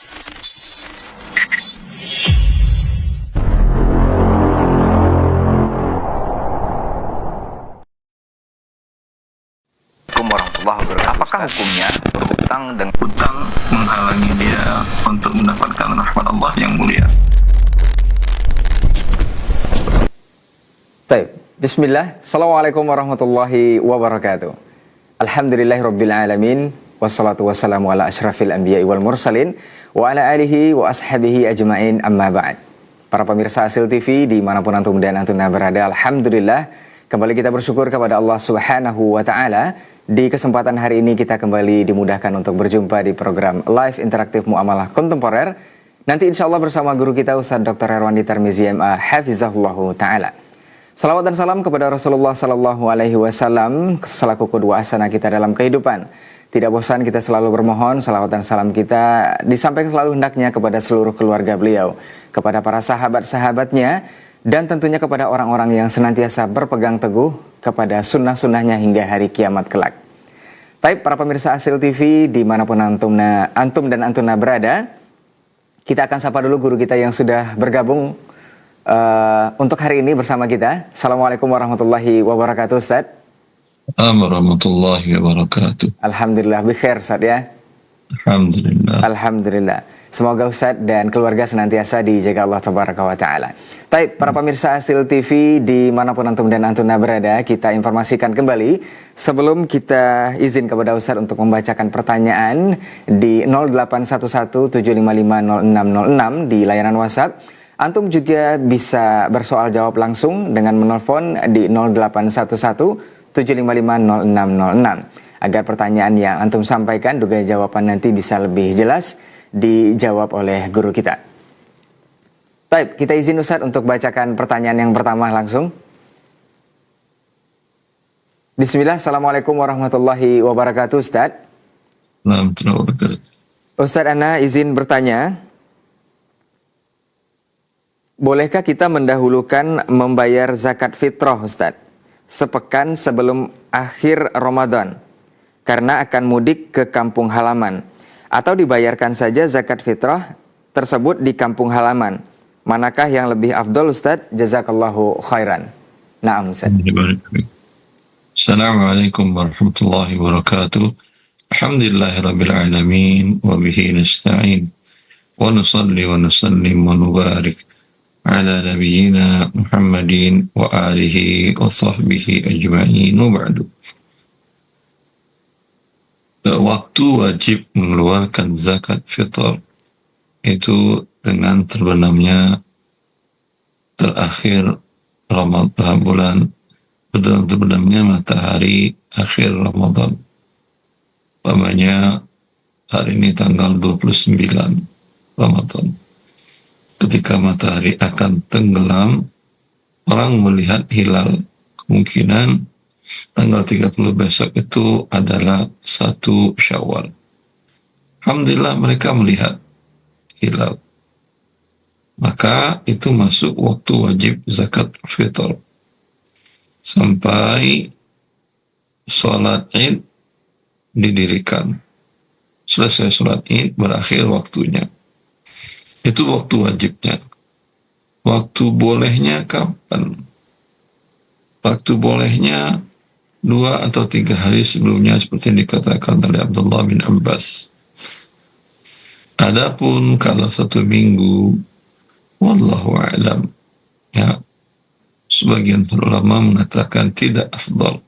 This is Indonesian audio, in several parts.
Warahmatullahi wabarakatuh. Apakah hukumnya berhutang dengan hutang menghalangi dia untuk mendapatkan rahmat Allah yang mulia? Baik, bismillah. Assalamualaikum warahmatullahi wabarakatuh. Alhamdulillahirabbil alamin wassalatu wassalamu ala asyrafil anbiya'i wal mursalin wa ala alihi wa ashabihi ajmain, amma ba'd. Para pemirsa Hasil TV dimanapun antum dan antuna berada, alhamdulillah kembali kita bersyukur kepada Allah Subhanahu wa taala. Di kesempatan hari ini kita kembali dimudahkan untuk berjumpa di program live interaktif Muamalah Kontemporer. Nanti insya Allah bersama guru kita Ustaz Dr. Herwandi Tarmizi MA Hafizahullahu taala. Salawat dan salam kepada Rasulullah sallallahu alaihi wasallam selaku qudwah hasanah kita dalam kehidupan. Tidak bosan kita selalu bermohon salawat dan salam kita disampaikan selalu hendaknya kepada seluruh keluarga beliau, kepada para sahabat-sahabatnya, dan tentunya kepada orang-orang yang senantiasa berpegang teguh kepada sunnah-sunnahnya hingga hari kiamat kelak. Baik, para pemirsa Hasil TV dimanapun antum dan antuna berada, kita akan sapa dulu guru kita yang sudah bergabung untuk hari ini bersama kita. Assalamualaikum warahmatullahi wabarakatuh, Ustaz. Warahmatullahi wabarakatuh. Alhamdulillah, bikhair Ustaz ya. Alhamdulillah. Alhamdulillah. Semoga Ustadz dan keluarga senantiasa dijaga Allah Tabaraka wa Ta'ala. Baik, para pemirsa Hasil TV dimanapun antum dan antuna berada, kita informasikan kembali sebelum kita izin kepada Ustadz untuk membacakan pertanyaan di 081175500606 di layanan WhatsApp. Antum juga bisa bersoal jawab langsung dengan menelpon di 081175500606. Agar pertanyaan yang antum sampaikan, duga jawaban nanti bisa lebih jelas dijawab oleh guru kita. Baik, kita izin Ustadz untuk bacakan pertanyaan yang pertama langsung. Bismillah, Assalamualaikum warahmatullahi wabarakatuh, Ustadz. Warahmatullahi wabarakatuh. Ustadz, ana izin bertanya, bolehkah kita mendahulukan membayar zakat fitrah, Ustadz, sepekan sebelum akhir Ramadan? Karena akan mudik ke kampung halaman, atau dibayarkan saja zakat fitrah tersebut di kampung halaman. Manakah yang lebih afdol, Ustaz? Jazakallahu khairan. Naam, Ustaz. Assalamualaikum warahmatullahi wabarakatuh. Alhamdulillahirabbil alamin wa bihi nasta'in wa nusalli wa nusallim wa nubarik ala nabiyyina Muhammadin wa alihi wa sahbihi ajma'in, wa ba'du. Waktu wajib mengeluarkan zakat fitrah itu dengan terbenamnya terakhir Ramadan, terbenamnya matahari akhir Ramadan. Umpamanya hari ini tanggal 29 Ramadan. Ketika matahari akan tenggelam, orang melihat hilal. Kemungkinan tanggal 30 besok itu adalah 1 Syawal. Alhamdulillah mereka melihat hilal. Maka itu masuk waktu wajib zakat fitrah. Sampai sholat Id didirikan. Selesai sholat Id, berakhir waktunya. Itu waktu wajibnya. Waktu bolehnya kapan? Waktu bolehnya 2 atau 3 hari sebelumnya, seperti yang dikatakan oleh Abdullah bin Abbas. Adapun kalau 1 minggu, wallahu a'lam, ya, sebagian ulama mengatakan tidak afdal,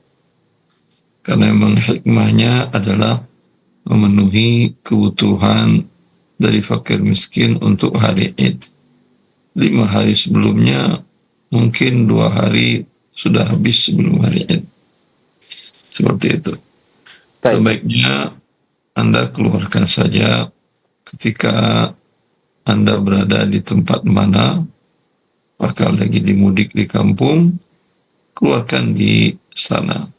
karena memang hikmahnya adalah memenuhi kebutuhan dari fakir miskin untuk hari Id. 5 hari sebelumnya, mungkin 2 hari sudah habis sebelum hari Id. Seperti itu. Sebaiknya Anda keluarkan saja ketika Anda berada di tempat mana, apakah lagi dimudik di kampung, keluarkan di sana.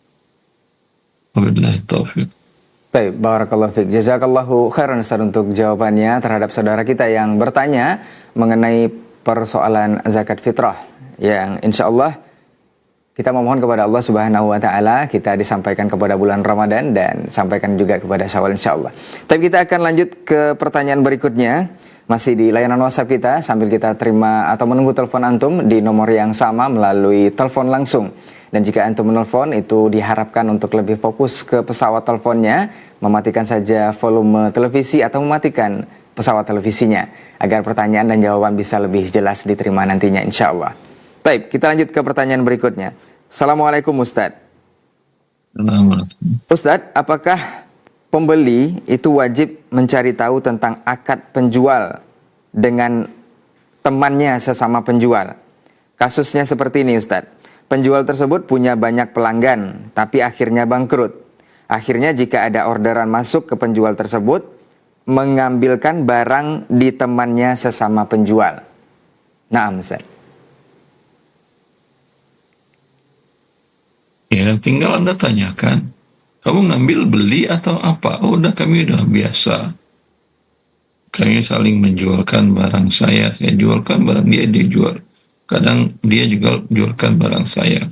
Wabillahi taufiq. Baik, barakallahu fiik. Jazakallahu khairan Ustaz untuk jawabannya terhadap saudara kita yang bertanya mengenai persoalan zakat fitrah yang insya Allah Kita memohon kepada Allah Subhanahu wa taala, kita disampaikan kepada bulan Ramadan dan sampaikan juga kepada Syawal insyaallah. Tapi kita akan lanjut ke pertanyaan berikutnya. Masih di layanan WhatsApp kita sambil kita terima atau menunggu telepon antum di nomor yang sama melalui telepon langsung. Dan jika antum menelpon itu diharapkan untuk lebih fokus ke pesawat teleponnya, mematikan saja volume televisi atau mematikan pesawat televisinya agar pertanyaan dan jawaban bisa lebih jelas diterima nantinya insyaallah. Baik, kita lanjut ke pertanyaan berikutnya. Assalamualaikum Ustadz. Ustadz, apakah pembeli itu wajib mencari tahu tentang akad penjual dengan temannya sesama penjual? Kasusnya seperti ini Ustadz. Penjual tersebut punya banyak pelanggan, tapi akhirnya bangkrut. Akhirnya jika ada orderan masuk ke penjual tersebut, mengambilkan barang di temannya sesama penjual. Naam Ustadz. Ya, tinggal Anda tanyakan, kamu ngambil beli atau apa? Oh, kami udah biasa. Kami saling menjualkan barang saya jualkan barang dia jual. Kadang dia juga jualkan barang saya.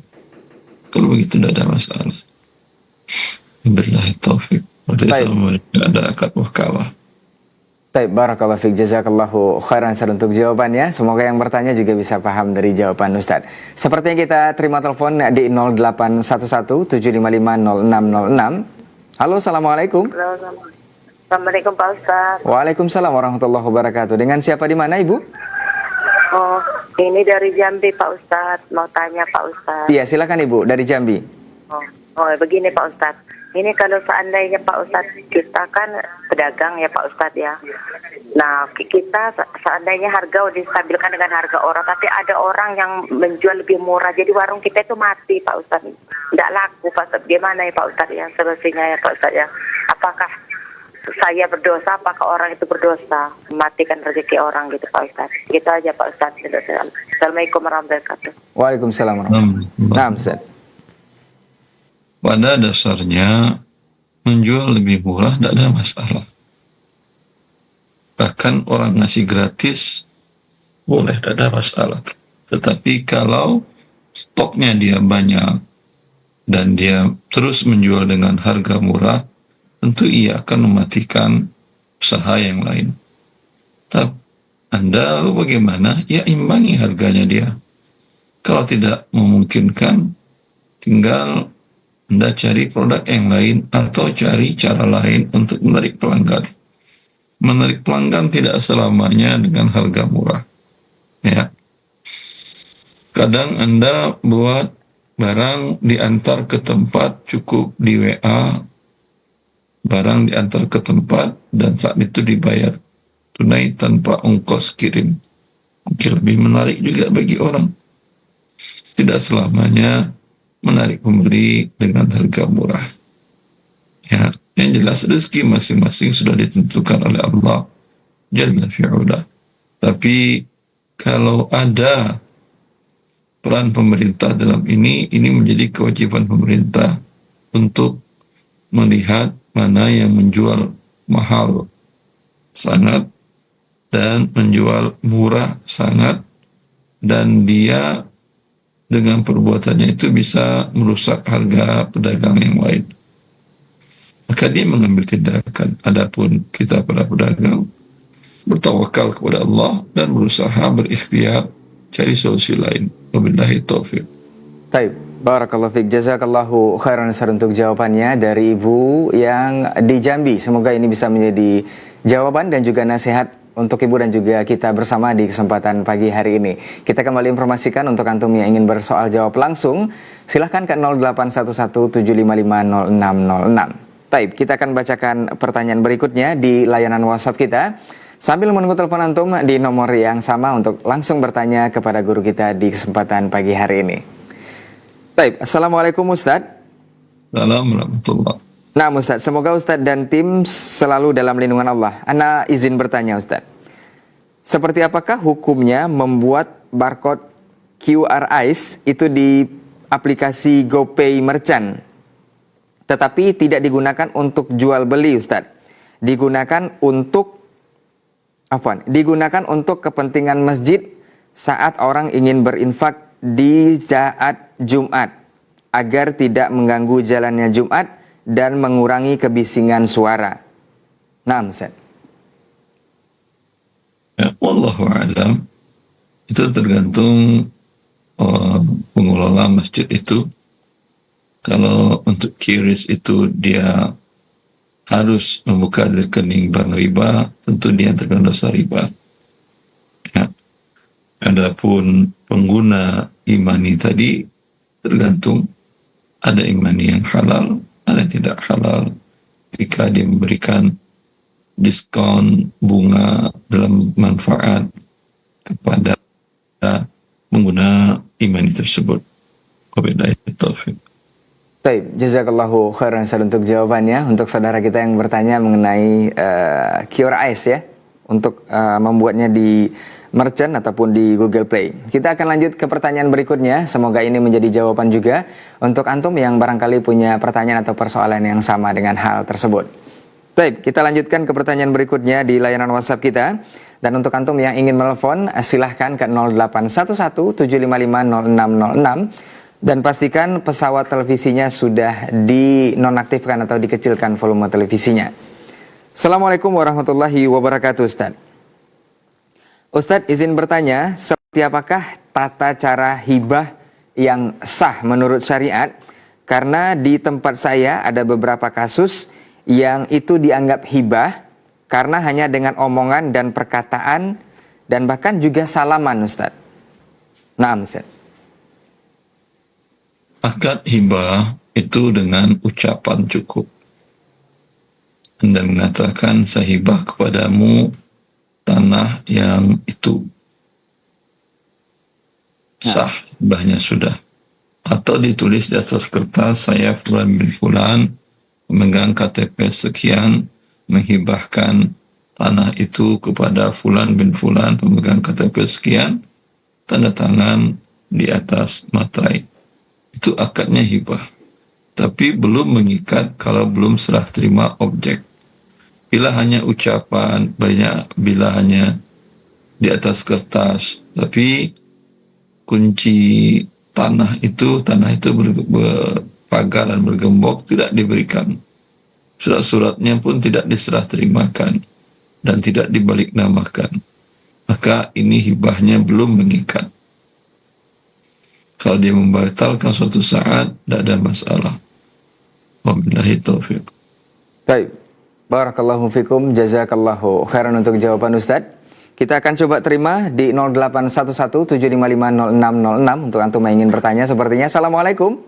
Kalau begitu tidak ada masalah. Billahi taufik. Berarti sama ada akad wakalah. Baik, barakallahu fiik, jazakallahu khairan Ustaz untuk jawabannya. Semoga yang bertanya juga bisa paham dari jawaban Ustaz. Sepertinya kita terima telepon di 0811-755-0606. Halo, Assalamualaikum. Halo, Assalamualaikum Pak Ustaz. Waalaikumsalam warahmatullahi wabarakatuh. Dengan siapa di mana Ibu? Oh, ini dari Jambi Pak Ustaz. Mau tanya Pak Ustaz. Iya, silakan Ibu, dari Jambi. Begini Pak Ustaz. Ini kalau seandainya Pak Ustadz, kita kan pedagang ya Pak Ustadz ya. Nah, kita seandainya harga udah distabilkan dengan harga orang, tapi ada orang yang menjual lebih murah, jadi warung kita itu mati Pak Ustadz. Tidak laku Pak Ustadz. Gimana ya Pak Ustadz ya, solusinya ya Pak Ustadz ya. Apakah saya berdosa, apakah orang itu berdosa mematikan rezeki orang gitu Pak Ustadz. Gitu aja Pak Ustadz. Assalamualaikum warahmatullahi wabarakatuh. Waalaikumsalam warahmatullahi wabarakatuh. Nah, Ustaz. Pada dasarnya menjual lebih murah tidak ada masalah. Bahkan orang ngasih gratis boleh, tidak ada masalah. Tetapi kalau stoknya dia banyak dan dia terus menjual dengan harga murah, tentu ia akan mematikan usaha yang lain. Tapi Anda lalu bagaimana? Ya imbangi harganya dia. Kalau tidak memungkinkan, tinggal Anda cari produk yang lain atau cari cara lain untuk menarik pelanggan. Menarik pelanggan tidak selamanya dengan harga murah. Ya. Kadang Anda buat barang diantar ke tempat cukup di WA, barang diantar ke tempat dan saat itu dibayar tunai tanpa ongkos kirim. Mungkin lebih menarik juga bagi orang. Tidak selamanya menarik pembeli dengan harga murah. Ya, yang jelas rezeki masing-masing sudah ditentukan oleh Allah Jalla fi'ula. Tapi kalau ada peran pemerintah dalam ini menjadi kewajiban pemerintah untuk melihat mana yang menjual mahal sangat dan menjual murah sangat, dan dia dengan perbuatannya itu bisa merusak harga pedagang yang lain. Maka dia mengambil tindakan. Adapun kita para pedagang bertawakal kepada Allah dan berusaha berikhtiar cari solusi lain. Wabillahi taufiq. Baik, barakallahu fiik, jazakallahu khairan Ustaz untuk jawabannya dari Ibu yang di Jambi. Semoga ini bisa menjadi jawaban dan juga nasihat untuk Ibu dan juga kita bersama di kesempatan pagi hari ini. Kita kembali informasikan untuk antum yang ingin bersoal jawab langsung, silahkan ke 0811-755-0606. Baik, kita akan bacakan pertanyaan berikutnya di layanan WhatsApp kita sambil menunggu telepon antum di nomor yang sama untuk langsung bertanya kepada guru kita di kesempatan pagi hari ini. Baik, Assalamualaikum Ustadz. Assalamualaikum. Nah Ustadz, semoga Ustadz dan tim selalu dalam lindungan Allah. Ana izin bertanya Ustadz, seperti apakah hukumnya membuat barcode QR ICE itu di aplikasi GoPay Merchant, tetapi tidak digunakan untuk jual beli Ustadz, digunakan untuk kepentingan masjid saat orang ingin berinfak di saat Jumat agar tidak mengganggu jalannya Jumat dan mengurangi kebisingan suara? Nah, Ustaz. Ya, wallahu a'lam. Itu tergantung pengelola masjid itu. Kalau untuk kiris itu dia harus membuka rekening bank riba, tentu dia terkena dosa riba. Ya. Adapun pengguna imani tadi tergantung, ada imani yang halal, ada yang tidak halal. Jika dia memberikan diskon bunga dalam manfaat kepada pengguna imani tersebut. Wabillahi taufiq. Baik, jazakallahu khairan Ustaz untuk jawabannya. Untuk saudara kita yang bertanya mengenai QR Ice ya, untuk membuatnya di merchant ataupun di Google Play. Kita akan lanjut ke pertanyaan berikutnya. Semoga ini menjadi jawaban juga untuk antum yang barangkali punya pertanyaan atau persoalan yang sama dengan hal tersebut. Baik, kita lanjutkan ke pertanyaan berikutnya di layanan WhatsApp kita. Dan untuk antum yang ingin menelepon, silahkan ke 0811 755 0606. Dan pastikan pesawat televisinya sudah dinonaktifkan atau dikecilkan volume televisinya. Assalamualaikum warahmatullahi wabarakatuh, Ustaz. Ustaz, izin bertanya, seperti apakah tata cara hibah yang sah menurut syariat? Karena di tempat saya ada beberapa kasus yang itu dianggap hibah karena hanya dengan omongan dan perkataan dan bahkan juga salaman, Ustaz. Naam, Ustaz. Akad hibah itu dengan ucapan cukup. Anda mengatakan, saya hibah kepadamu tanah yang itu. Sah, hibahnya sudah. Atau ditulis di atas kertas, saya Fulan bin Fulan memegang KTP sekian, menghibahkan tanah itu kepada Fulan bin Fulan pemegang KTP sekian, tanda tangan di atas materai. Itu akadnya hibah. Tapi belum mengikat kalau belum serah terima objek. Bila hanya ucapan, bila hanya di atas kertas, tapi kunci tanah itu berpagar dan bergembok tidak diberikan. Surat-suratnya pun tidak diserah terimakan dan tidak dibalik namakan. Maka ini hibahnya belum mengikat. Kalau dia membatalkan suatu saat, tidak ada masalah. Wabillahi taufiq. Baik. Barakallahu fikum, jazakallahu khairan untuk jawaban Ustaz. Kita akan coba terima di 0811 755 0606 untuk antum yang ingin bertanya sepertinya. Assalamualaikum.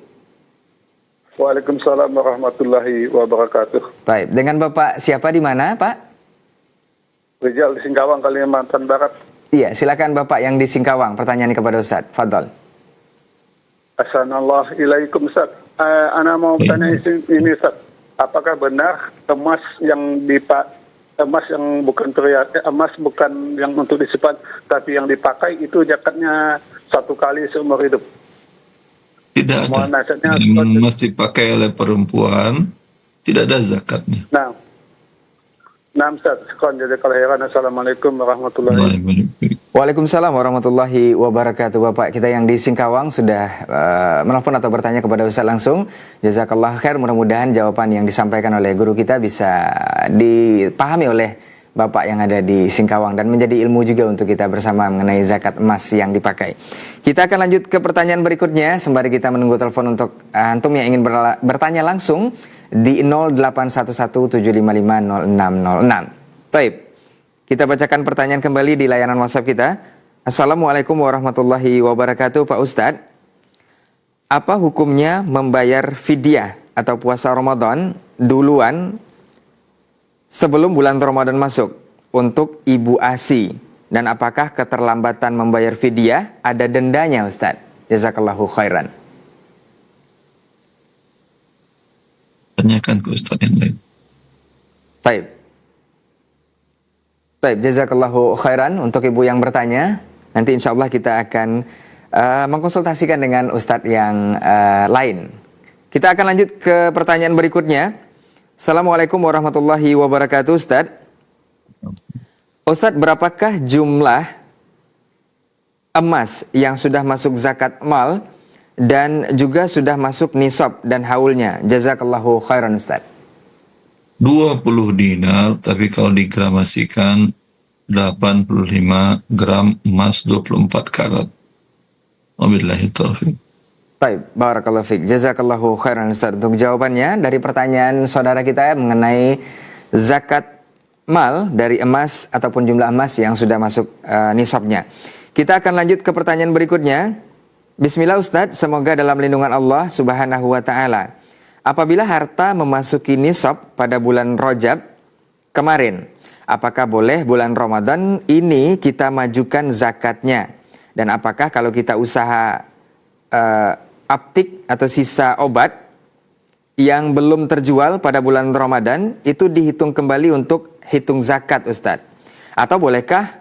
Waalaikumsalam warahmatullahi wabarakatuh. Baik, dengan Bapak siapa di mana, Pak? Rizal di Singkawang, Kalimantan Barat. Iya, silakan Bapak yang di Singkawang. Pertanyaan kepada Ustaz. Fadhol. Assalamualaikum Ustaz. Ana mau tanya ini Ustaz. Apakah benar emas yang bukan emas bukan yang untuk disimpan, tapi yang dipakai itu zakatnya 1 kali seumur hidup? Tidak ada. Emas dipakai oleh perempuan, tidak ada zakatnya. Nah Ustaz, Assalamualaikum warahmatullahi wabarakatuh. Waalaikumsalam warahmatullahi wabarakatuh. Bapak kita yang di Singkawang sudah menelpon atau bertanya kepada Ustaz langsung. Jazakallah khair, mudah-mudahan jawaban yang disampaikan oleh guru kita bisa dipahami oleh Bapak yang ada di Singkawang dan menjadi ilmu juga untuk kita bersama mengenai zakat emas yang dipakai. Kita akan lanjut ke pertanyaan berikutnya sembari kita menunggu telepon untuk antum yang ingin bertanya langsung di 0811 755 0606. Baik. Kita bacakan pertanyaan kembali di layanan WhatsApp kita. Assalamualaikum warahmatullahi wabarakatuh, Pak Ustadz. Apa hukumnya membayar fidyah atau puasa Ramadan duluan sebelum bulan Ramadan masuk untuk ibu ASI? Dan apakah keterlambatan membayar fidyah ada dendanya, Ustadz? Jazakallahu khairan. Tanyakan ke Ustadz yang lain. Baik. Baik, jazakallahu khairan untuk ibu yang bertanya. Nanti insya Allah kita akan mengkonsultasikan dengan Ustadz yang lain. Kita akan lanjut ke pertanyaan berikutnya. Assalamualaikum warahmatullahi wabarakatuh, Ustadz. Ustadz, berapakah jumlah emas yang sudah masuk zakat mal dan juga sudah masuk nisab dan haulnya. Jazakallahu khairan Ustaz. 20 dinar, tapi kalau digramasikan 85 gram emas 24 karat. Wabillahi taufiq. Baik, barakallahu fiik. Jazakallahu khairan Ustaz untuk jawabannya dari pertanyaan saudara kita mengenai zakat mal dari emas ataupun jumlah emas yang sudah masuk nisabnya. Kita akan lanjut ke pertanyaan berikutnya. Bismillah Ustaz, semoga dalam lindungan Allah Subhanahu wa taala. Apabila harta memasuki nisab pada bulan Rajab kemarin, apakah boleh bulan Ramadan ini kita majukan zakatnya? Dan apakah kalau kita usaha aptik atau sisa obat yang belum terjual pada bulan Ramadan itu dihitung kembali untuk hitung zakat Ustadz? Atau bolehkah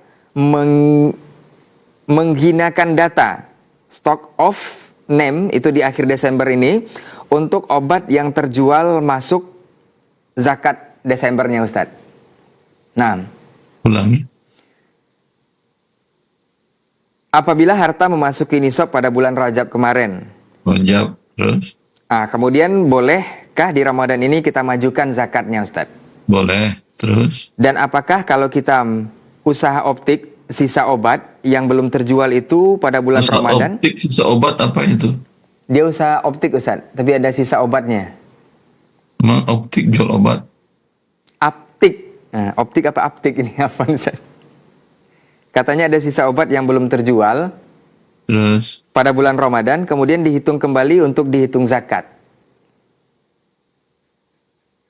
menggunakan data stock of name itu di akhir Desember ini untuk obat yang terjual masuk zakat Desembernya Ustadz? Nah, Ulangi. apabila harta memasuki nisab pada bulan Rajab kemarin, Rajab, terus? kemudian bolehkah di Ramadan ini kita majukan zakatnya Ustadz? Boleh, terus? Dan apakah kalau kita usaha optik sisa obat yang belum terjual itu pada bulan Usaha Ramadan? optik, usaha obat apa itu? Dia usaha optik Ustadz, tapi ada sisa obatnya. Emang optik jual obat? Aptik. Nah, optik apa aptik ini apa Ustadz? Katanya ada sisa obat yang belum terjual Terus? pada bulan Ramadan, kemudian dihitung kembali untuk dihitung zakat.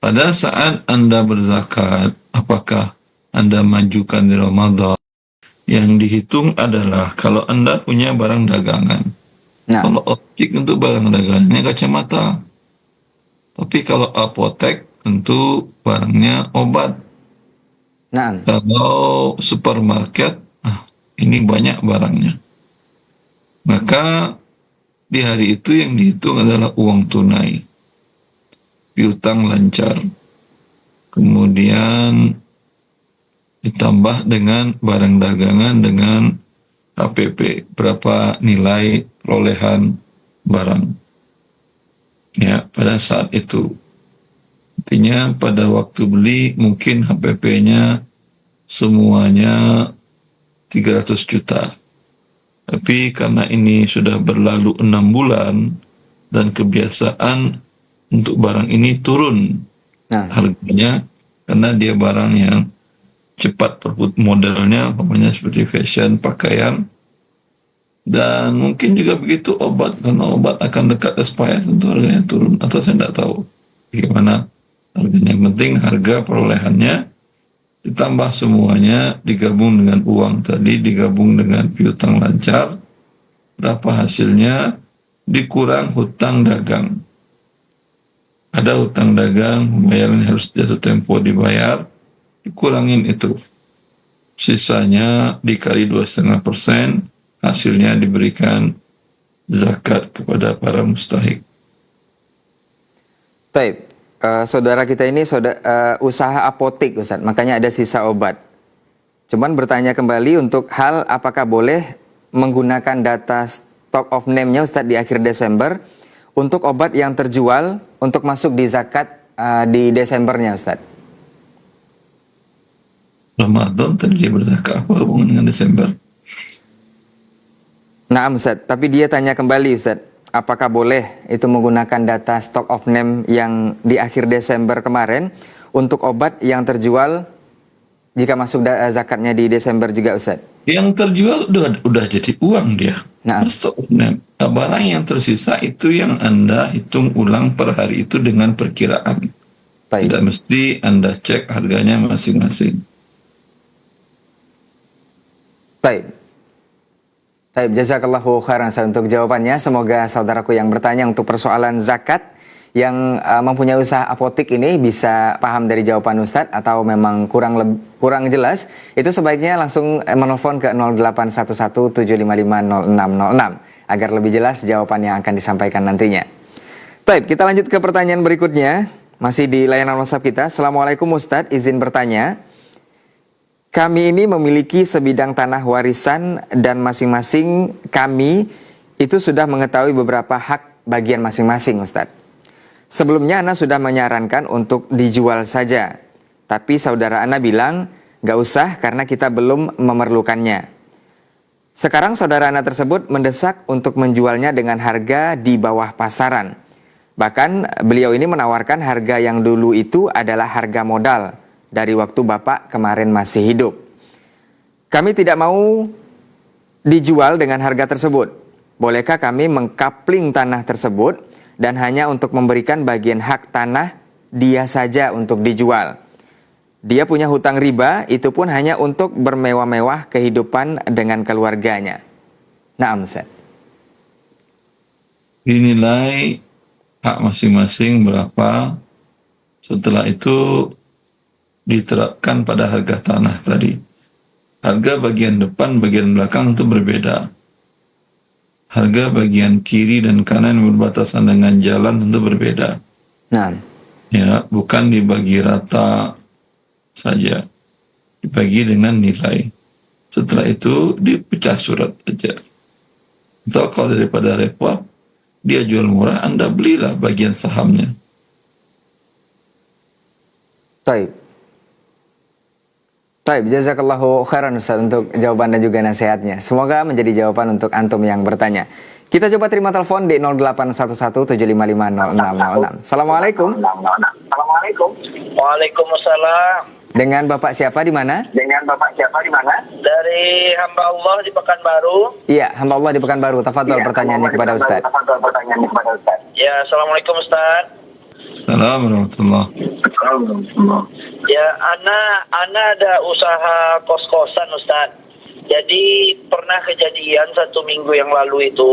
Pada saat Anda berzakat, apakah Anda majukan di Ramadan? Yang dihitung adalah kalau Anda punya barang dagangan. Nah, Kalau optik untuk barang dagangannya kacamata. Tapi kalau apotek tentu barangnya obat. nah, Kalau supermarket, ini banyak barangnya. Maka di hari itu yang dihitung adalah uang tunai, piutang lancar, kemudian ditambah dengan barang dagangan dengan HPP, berapa nilai perolehan barang. Ya, pada saat itu. Artinya pada waktu beli mungkin HPP-nya semuanya 300 juta. Tapi karena ini sudah berlalu 6 bulan dan kebiasaan untuk barang ini turun nah, harganya karena dia barang yang cepat modelnya, umpamanya seperti fashion, pakaian, dan mungkin juga begitu obat, karena obat akan dekat expired tentu harganya turun, atau saya tidak tahu bagaimana harganya. Yang penting harga perolehannya ditambah semuanya, digabung dengan uang tadi, digabung dengan piutang lancar, berapa hasilnya, dikurang hutang dagang. Ada hutang dagang, pembayaran harus jatuh tempo dibayar, dikurangin itu. Sisanya dikali 2,5%, hasilnya diberikan zakat kepada para mustahik. baik. Saudara kita ini usaha apotik Ustaz, makanya ada sisa obat. Cuman bertanya kembali untuk hal apakah boleh menggunakan data stock of name-nya Ustaz di akhir Desember untuk obat yang terjual untuk masuk di zakat di Desembernya Ustaz. Ramadan tadi dia berzakat, apa hubungan dengan Desember? Nah Ustaz, tapi dia tanya kembali Ustaz, apakah boleh itu menggunakan data stock of name yang di akhir Desember kemarin untuk obat yang terjual jika masuk zakatnya di Desember juga Ustaz? Yang terjual udah jadi uang dia. Nah. Barang yang tersisa itu yang Anda hitung ulang per hari itu dengan perkiraan. Baik. Tidak mesti Anda cek harganya masing-masing. Baik. Baik, jazakallahu khairan untuk jawabannya. Semoga saudaraku yang bertanya untuk persoalan zakat yang mempunyai usaha apotik ini bisa paham dari jawaban Ustadz, atau memang kurang jelas, itu sebaiknya langsung menelpon ke 0811-755-0606 agar lebih jelas jawaban yang akan disampaikan nantinya. Baik, kita lanjut ke pertanyaan berikutnya. Masih di layanan WhatsApp kita. Assalamualaikum Ustadz, izin bertanya. Kami ini memiliki sebidang tanah warisan dan masing-masing kami itu sudah mengetahui beberapa hak bagian masing-masing, Ustadz. Sebelumnya Ana sudah menyarankan untuk dijual saja, tapi saudara Ana bilang gak usah karena kita belum memerlukannya. Sekarang saudara Ana tersebut mendesak untuk menjualnya dengan harga di bawah pasaran. Bahkan beliau ini menawarkan harga yang dulu itu adalah harga modal dari waktu Bapak kemarin masih hidup. Kami tidak mau dijual dengan harga tersebut. Bolehkah kami mengkapling tanah tersebut dan hanya untuk memberikan bagian hak tanah dia saja untuk dijual? Dia punya hutang riba, itu pun hanya untuk bermewah-mewah kehidupan dengan keluarganya. Naam, Ustaz. Dinilai hak masing-masing berapa, setelah itu diterapkan pada harga tanah tadi. Harga bagian depan, bagian belakang itu berbeda. Harga bagian kiri dan kanan yang berbatasan dengan jalan tentu berbeda. Nah, Ya, bukan dibagi rata saja, dibagi dengan nilai. Setelah itu dipecah surat saja. Atau kalau daripada repot, dia jual murah, Anda belilah bagian sahamnya. Taib. Taib, jazakallahu khairan Ustaz untuk jawaban dan juga nasihatnya. Semoga menjadi jawaban untuk antum yang bertanya. Kita coba terima telepon di 0811755606. Assalamualaikum. Assalamualaikum. Waalaikumsalam. Dengan Bapak siapa di mana? Dengan Bapak siapa di mana? Dari hamba Allah di Pekanbaru. Iya, hamba Allah di Pekanbaru. Tafadhol pertanyaannya kepada Ustaz. Ya, Assalamualaikum Ustaz. Assalamualaikum warahmatullahi Ya, ana ada usaha kos-kosan Ustaz. Jadi pernah kejadian 1 minggu yang lalu itu,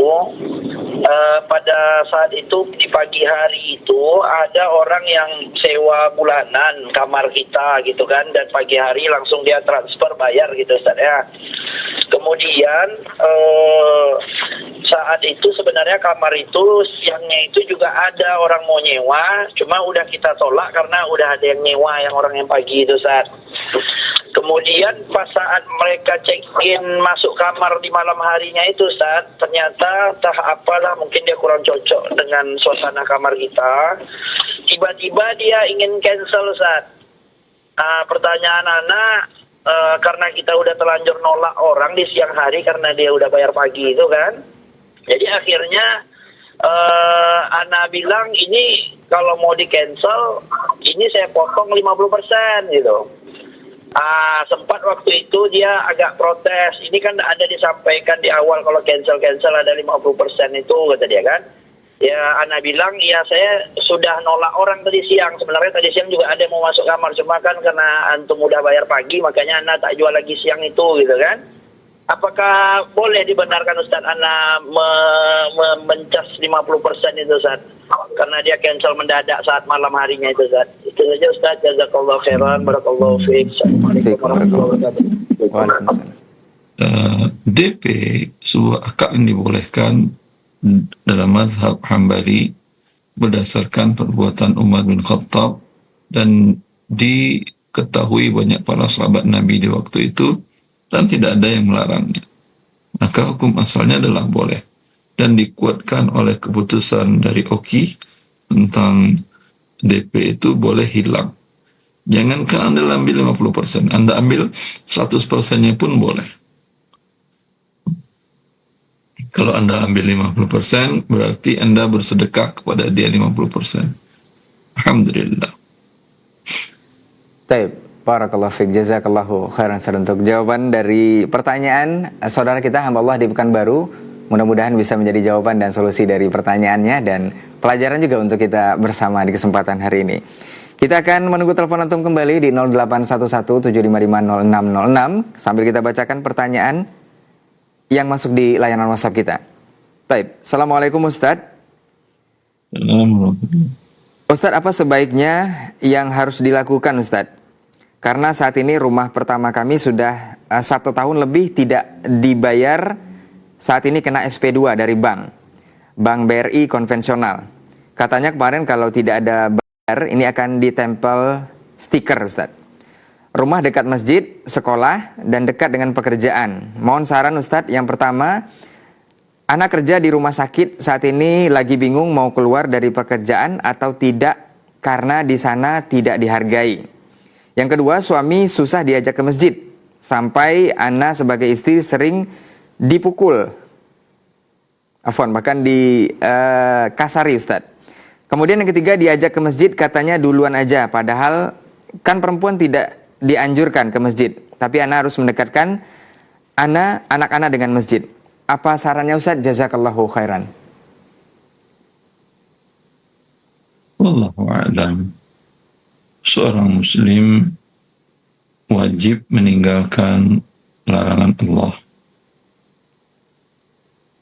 pada saat itu di pagi hari itu ada orang yang sewa bulanan kamar kita gitu kan, dan pagi hari langsung dia transfer bayar gitu Ustaz ya. Kemudian saat itu sebenarnya kamar itu siangnya itu juga ada orang mau nyewa, cuma udah kita tolak karena udah ada yang nyewa yang orang yang pagi itu Ustaz. Kemudian pas saat mereka check-in masuk kamar di malam harinya itu Ustaz, ternyata entah apalah, mungkin dia kurang cocok dengan suasana kamar kita. Tiba-tiba dia ingin cancel Ustaz. Pertanyaan anak, karena kita udah terlanjur nolak orang di siang hari karena dia udah bayar pagi itu kan. Jadi akhirnya Ana bilang ini kalau mau di cancel ini saya potong 50% gitu. Sempat waktu itu dia agak protes. Ini kan ada disampaikan di awal kalau cancel ada 50% itu kata dia kan. Ya Ana bilang ya saya sudah nolak orang tadi siang. Sebenarnya tadi siang juga ada yang mau masuk kamar, cuma kan karena antum udah bayar pagi makanya Ana tak jual lagi siang itu gitu kan. Apakah boleh dibenarkan Ustaz Ana mencas 50% itu Ustaz? Karena dia cancel mendadak saat malam harinya itu Ustaz. Itu saja Ustaz. Jazakallahu khairan. Barakallahu fiik. Assalamualaikum warahmatullahi wabarakatuh. Waalaikumsalam. DP sebuah akad yang dibolehkan dalam mazhab Hambali berdasarkan perbuatan Umar bin Khattab, dan diketahui banyak para sahabat Nabi di waktu itu dan tidak ada yang melarangnya. Maka hukum asalnya adalah boleh, dan dikuatkan oleh keputusan dari Oki tentang DP itu boleh hilang. Jangankan Anda ambil 50%, Anda ambil 100%-nya pun boleh. Kalau Anda ambil 50%, berarti Anda bersedekah kepada dia 50%. Alhamdulillah. Taib, barakallahu fiik, jazakallahu khairan Ustaz untuk jawaban dari pertanyaan saudara kita hamba Allah di Pekanbaru. Mudah-mudahan bisa menjadi jawaban dan solusi dari pertanyaannya dan pelajaran juga untuk kita bersama di kesempatan hari ini. Kita akan menunggu telepon antum kembali di 0811755606 sambil kita bacakan pertanyaan yang masuk di layanan WhatsApp kita. Taib, Assalamualaikum Ustadz. Ustadz, apa sebaiknya yang harus dilakukan Ustadz? Karena saat ini rumah pertama kami sudah 1 tahun lebih tidak dibayar. Saat ini kena SP2 dari bank BRI konvensional. Katanya kemarin kalau tidak ada bayar ini akan ditempel stiker Ustadz. Rumah dekat masjid, sekolah, dan dekat dengan pekerjaan. Mohon saran Ustadz. Yang pertama, Ana kerja di rumah sakit saat ini, lagi bingung mau keluar dari pekerjaan atau tidak karena di sana tidak dihargai. Yang kedua, suami susah diajak ke masjid. Sampai Ana sebagai istri sering dipukul. Afwan, bahkan kasari Ustadz. Kemudian yang ketiga, diajak ke masjid katanya duluan aja. Padahal kan perempuan tidak dianjurkan ke masjid. Tapi Ana harus mendekatkan anak Ana dengan masjid. Apa sarannya Ustadz? Jazakallahu khairan. Wallahu a'lam. Seorang muslim wajib meninggalkan larangan Allah.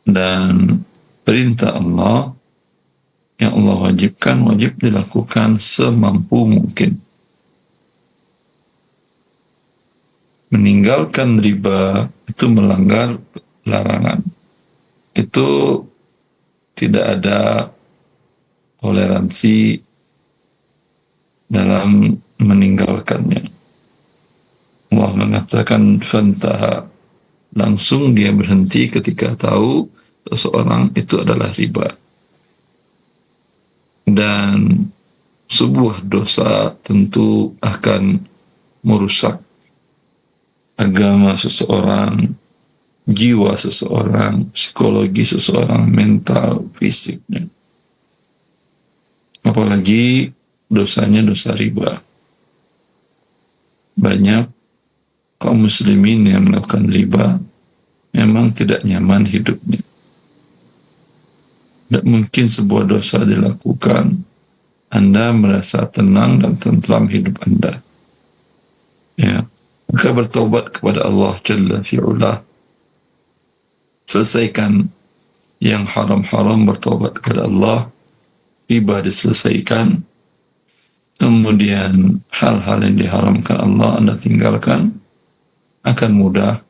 Dan perintah Allah yang Allah wajibkan wajib dilakukan semampu mungkin. Meninggalkan riba itu melanggar larangan. Itu tidak ada toleransi dalam meninggalkannya. Allah mengatakan fantaha, langsung dia berhenti ketika tahu seseorang itu adalah riba. Dan sebuah dosa tentu akan merusak agama seseorang, jiwa seseorang, psikologi seseorang, mental, fisiknya. Apalagi dosanya dosa riba. Banyak kaum muslimin yang melakukan riba memang tidak nyaman hidupnya. Tidak mungkin sebuah dosa dilakukan Anda merasa tenang dan tentram hidup Anda. Ya, maka bertobat kepada Allah Jalla fi'ula. Selesaikan yang haram-haram, bertobat kepada Allah. Riba diselesaikan. Kemudian hal-hal yang diharamkan Allah Anda tinggalkan. Akan mudah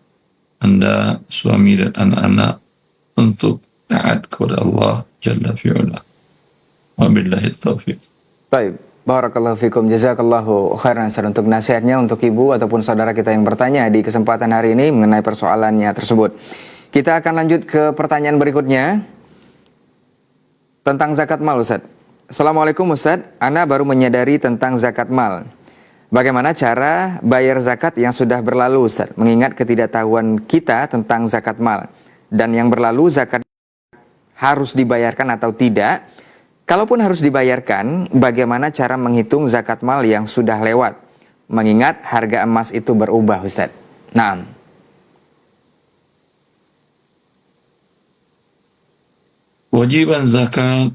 Anda, suami dan anak-anak untuk taat kepada Allah Jalla fi'ula. Wabillahi taufiq. Baik, barakallahu fikum, jazakallahu khairan Ustaz untuk nasihatnya untuk ibu ataupun saudara kita yang bertanya di kesempatan hari ini mengenai persoalannya tersebut. Kita akan lanjut ke pertanyaan berikutnya tentang zakat mal Ustaz. Assalamualaikum Ustaz, Ana baru menyadari tentang zakat mal. Bagaimana cara bayar zakat yang sudah berlalu Ustaz? Mengingat ketidaktahuan kita tentang zakat mal. Dan yang berlalu zakat harus dibayarkan atau tidak? Kalaupun harus dibayarkan, bagaimana cara menghitung zakat mal yang sudah lewat? Mengingat harga emas itu berubah Ustaz. Naam. Kewajiban zakat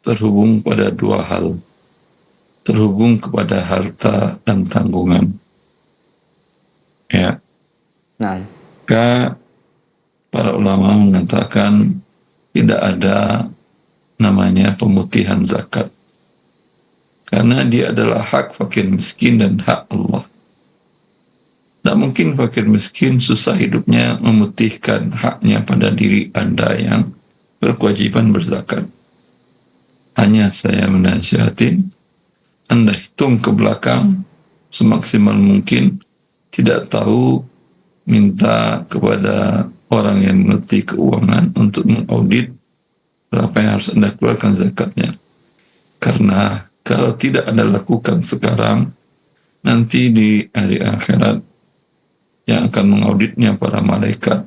terhubung pada dua hal. Terhubung kepada harta dan tanggungan. Ya. Naam. Maka para ulama mengatakan tidak ada namanya pemutihan zakat. Karena dia adalah hak fakir miskin dan hak Allah. Tidak mungkin fakir miskin susah hidupnya memutihkan haknya pada diri Anda yang berkewajiban berzakat. Hanya saya menasihatin, Anda hitung ke belakang semaksimal mungkin, tidak tahu minta kepada orang yang mengerti keuangan untuk mengaudit berapa yang harus Anda keluarkan zakatnya. Karena kalau tidak Anda lakukan sekarang, nanti di hari akhirat yang akan mengauditnya para malaikat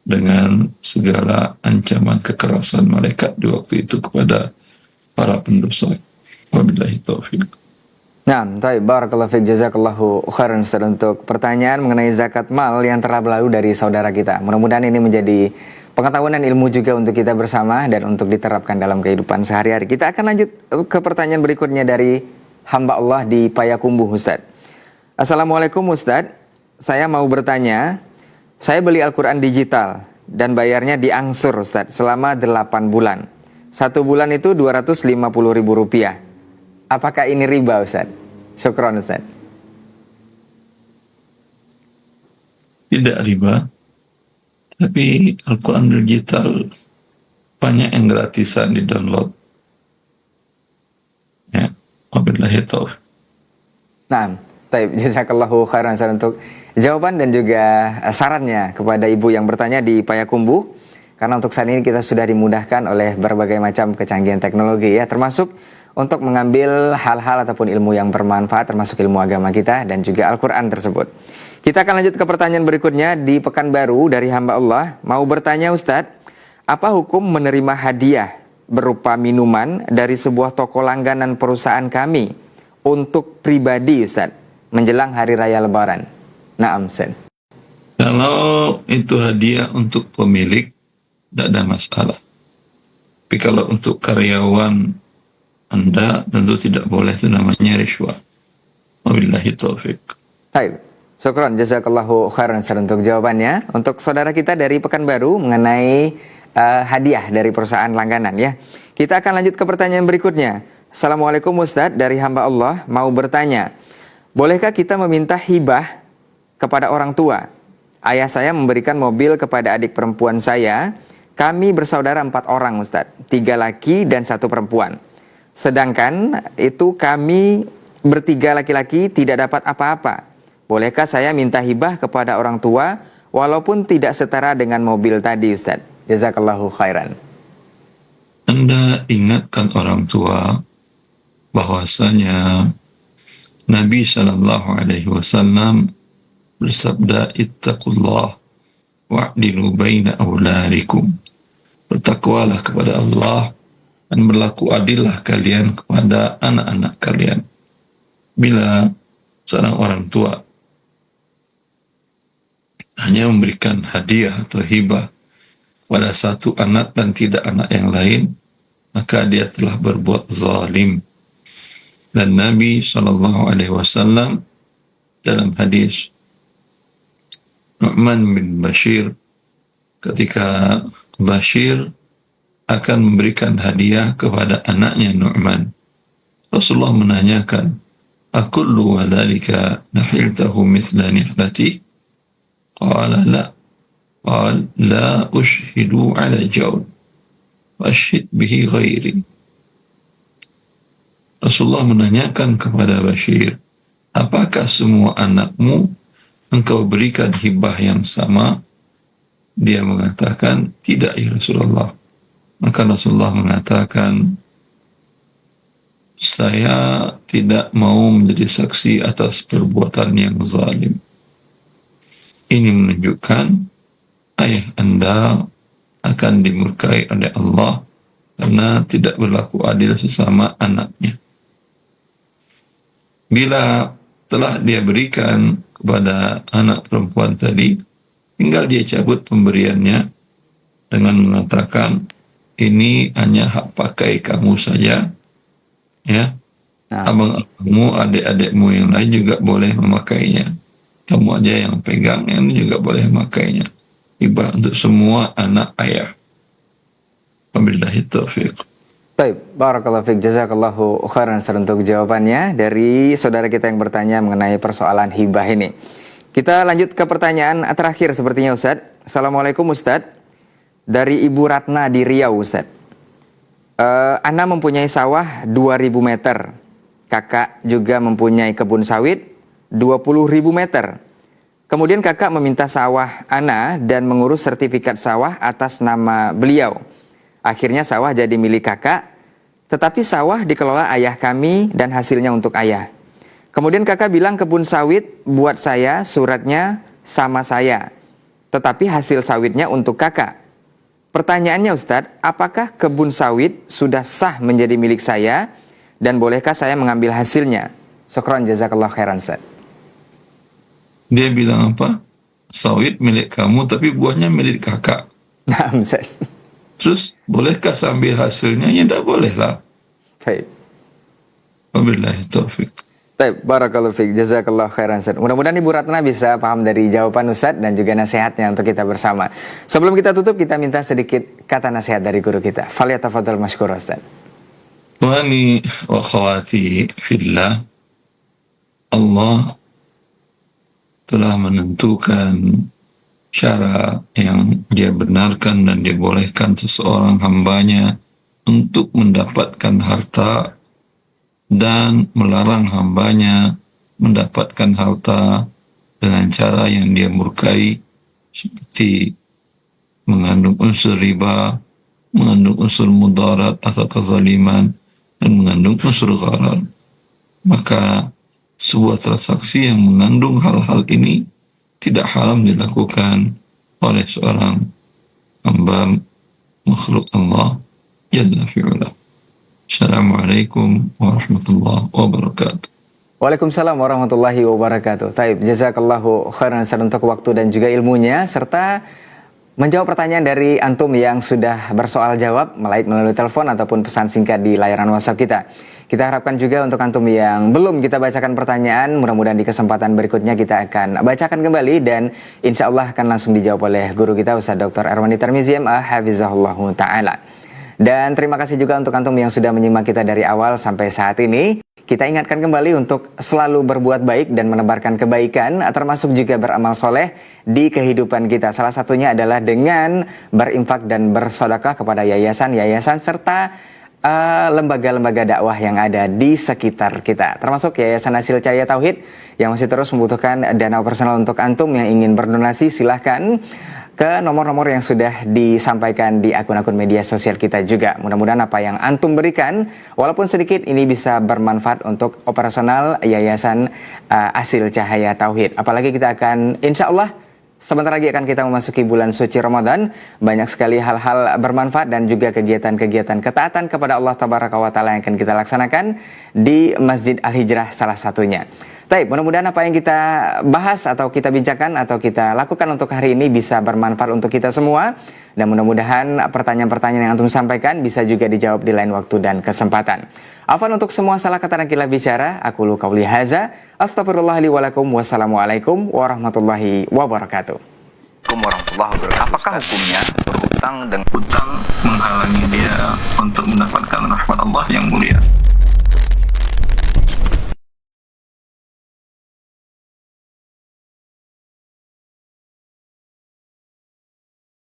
dengan segala ancaman kekerasan malaikat di waktu itu kepada para pendosa. Wabillahi taufiq. Nah, baik, barakallahu fiik, jazakallahu khairan Ustaz untuk pertanyaan mengenai zakat mal yang telah berlalu dari saudara kita. Mudah-mudahan ini menjadi pengetahuan dan ilmu juga untuk kita bersama dan untuk diterapkan dalam kehidupan sehari-hari. Kita akan lanjut ke pertanyaan berikutnya dari hamba Allah di Payakumbuh Ustaz. Assalamualaikum Ustaz, saya mau bertanya, saya beli Al-Quran digital dan bayarnya diangsur Ustaz selama 8 bulan. 1 bulan itu Rp250.000. Apakah ini riba Ustaz? Syukron Ustaz. Tidak riba, tapi Al-Quran digital banyak yang gratisan di download. Ya, wabillahi taufiq. Nah, baik, jazakallahu khairan Ustaz untuk jawaban dan juga sarannya kepada ibu yang bertanya di Payakumbuh. Karena untuk saat ini kita sudah dimudahkan oleh berbagai macam kecanggihan teknologi ya, termasuk untuk mengambil hal-hal ataupun ilmu yang bermanfaat, termasuk ilmu agama kita dan juga Al-Quran tersebut. Kita akan lanjut ke pertanyaan berikutnya di Pekanbaru dari hamba Allah. Mau bertanya Ustadz, apa hukum menerima hadiah berupa minuman dari sebuah toko langganan perusahaan kami untuk pribadi Ustadz menjelang hari raya Lebaran? Naam Sen. Kalau itu hadiah untuk pemilik, tidak ada masalah. Tapi kalau untuk karyawan Anda tentu tidak boleh, itu namanya riswah. Wabillahi taufik. Baik, syukran jazakallahu khairan untuk jawabannya. Untuk saudara kita dari Pekanbaru mengenai hadiah dari perusahaan langganan ya. Kita akan lanjut ke pertanyaan berikutnya. Assalamualaikum Ustadz, dari hamba Allah mau bertanya, bolehkah kita meminta hibah kepada orang tua? Ayah saya memberikan mobil kepada adik perempuan saya. Kami bersaudara 4 orang Ustadz, 3 laki dan 1 perempuan. Sedangkan itu kami bertiga laki-laki tidak dapat apa-apa. Bolehkah saya minta hibah kepada orang tua walaupun tidak setara dengan mobil tadi Ustadz? Jazakallahu khairan. Anda ingatkan orang tua bahwasanya Nabi Shallallahu Alaihi Wasallam bersabda, ittaqullah wa'dilu baina auladikum. Bertakwalah kepada Allah dan berlaku adillah kalian kepada anak-anak kalian. Bila seorang orang tua hanya memberikan hadiah atau hibah pada satu anak dan tidak anak yang lain, maka dia telah berbuat zalim. Dan Nabi SAW dalam hadis Nu'man bin Bashir, ketika Bashir akan memberikan hadiah kepada anaknya Nu'man, Rasulullah menanyakan, akullu wadhalika nahiltahu mithla nihlati? Qala la. Qal la ushhidu ala jawn washhid bihi ghairi. Rasulullah menanyakan kepada Bashir, apakah semua anakmu engkau berikan hibah yang sama? Dia mengatakan, tidak ya Rasulullah. Maka Rasulullah mengatakan, saya tidak mau menjadi saksi atas perbuatan yang zalim. Ini menunjukkan ayah Anda akan dimurkai oleh Allah karena tidak berlaku adil sesama anaknya. Bila telah dia berikan kepada anak perempuan tadi, tinggal dia cabut pemberiannya dengan mengatakan, ini hanya hak pakai kamu saja, ya. Abang-abangmu, adik-adikmu yang lain juga boleh memakainya. Kamu aja yang pegang, yang ini juga boleh memakainya. Hibah untuk semua anak ayah. Wabillahi taufiq. Baik, barakallahu fiik, jazakallahu khairan untuk jawabannya dari saudara kita yang bertanya mengenai persoalan hibah ini. Kita lanjut ke pertanyaan terakhir sepertinya Ustadz. Assalamualaikum Ustadz, dari Ibu Ratna di Riau Ustadz. Ana mempunyai sawah 2000 meter. Kakak juga mempunyai kebun sawit 20.000 meter. Kemudian kakak meminta sawah Ana dan mengurus sertifikat sawah atas nama beliau. Akhirnya sawah jadi milik kakak, tetapi sawah dikelola ayah kami dan hasilnya untuk ayah. Kemudian kakak bilang kebun sawit buat saya, suratnya sama saya, tetapi hasil sawitnya untuk kakak. Pertanyaannya Ustadz, apakah kebun sawit sudah sah menjadi milik saya dan bolehkah saya mengambil hasilnya? Syukran jazakallah khairan Ustadz. Dia bilang apa? Sawit milik kamu tapi buahnya milik kakak. Nah, Ustadz. Terus bolehkah sambil hasilnya? Ya tidak boleh lah. Baik. Wabillahi taufiq. Baik, barakallahu fiik, jazakallahu khairan Ustaz. Mudah-mudahan Ibu Ratna bisa paham dari jawaban Ustaz dan juga nasihatnya untuk kita bersama. Sebelum kita tutup, kita minta sedikit kata nasihat dari guru kita. Falyatafadhal mashkur Ustaz. Wani wa khawati fillah, Allah telah menentukan cara yang dia benarkan dan dia bolehkan seseorang hambanya untuk mendapatkan harta dan melarang hambanya mendapatkan harta dengan cara yang dia murkai, seperti mengandung unsur riba, mengandung unsur mudarat atau kezaliman, dan mengandung unsur gharar. Maka sebuah transaksi yang mengandung hal-hal ini tidak haram dilakukan oleh seorang hamba makhluk Allah Jalla fi'ula. Assalamualaikum warahmatullahi wabarakatuh. Waalaikumsalam warahmatullahi wabarakatuh. Taib, jazakallahu khairan untuk waktu dan juga ilmunya, serta menjawab pertanyaan dari antum yang sudah bersoal jawab melalui telepon ataupun pesan singkat di layanan WhatsApp kita. Kita harapkan juga untuk antum yang belum kita bacakan pertanyaan, mudah-mudahan di kesempatan berikutnya kita akan bacakan kembali dan insya Allah akan langsung dijawab oleh guru kita Ustaz Dr. Erwandi Tarmizi MA Hafizahullahu Ta'ala. Dan terima kasih juga untuk antum yang sudah menyimak kita dari awal sampai saat ini. Kita ingatkan kembali untuk selalu berbuat baik dan menebarkan kebaikan, termasuk juga beramal soleh di kehidupan kita. Salah satunya adalah dengan berinfak dan bersedekah kepada yayasan-yayasan serta lembaga-lembaga dakwah yang ada di sekitar kita. Termasuk Yayasan Hasil Cahaya Tauhid yang masih terus membutuhkan dana operasional untuk antum yang ingin berdonasi, silahkan ke nomor-nomor yang sudah disampaikan di akun-akun media sosial kita juga. Mudah-mudahan apa yang antum berikan, walaupun sedikit, ini bisa bermanfaat untuk operasional Yayasan Hasil Cahaya Tauhid. Apalagi kita akan, insya Allah, sebentar lagi akan kita memasuki bulan suci Ramadan. Banyak sekali hal-hal bermanfaat dan juga kegiatan-kegiatan ketaatan kepada Allah Tabaraka wa Ta'ala yang akan kita laksanakan di Masjid Al-Hijrah salah satunya. Baik, mudah-mudahan apa yang kita bahas atau kita bincangkan atau kita lakukan untuk hari ini bisa bermanfaat untuk kita semua. Dan mudah-mudahan pertanyaan-pertanyaan yang antum sampaikan bisa juga dijawab di lain waktu dan kesempatan. Afwan untuk semua salah kata dan khilaf bicara. Aku lu qauli haza. Astaghfirullah li wa lakum. Wassalamualaikum warahmatullahi wabarakatuh. Assalamualaikum warahmatullahi wabarakatuh. Apakah hukumnya berhutang dan hutang menghalangi dia untuk mendapatkan rahmat Allah yang mulia?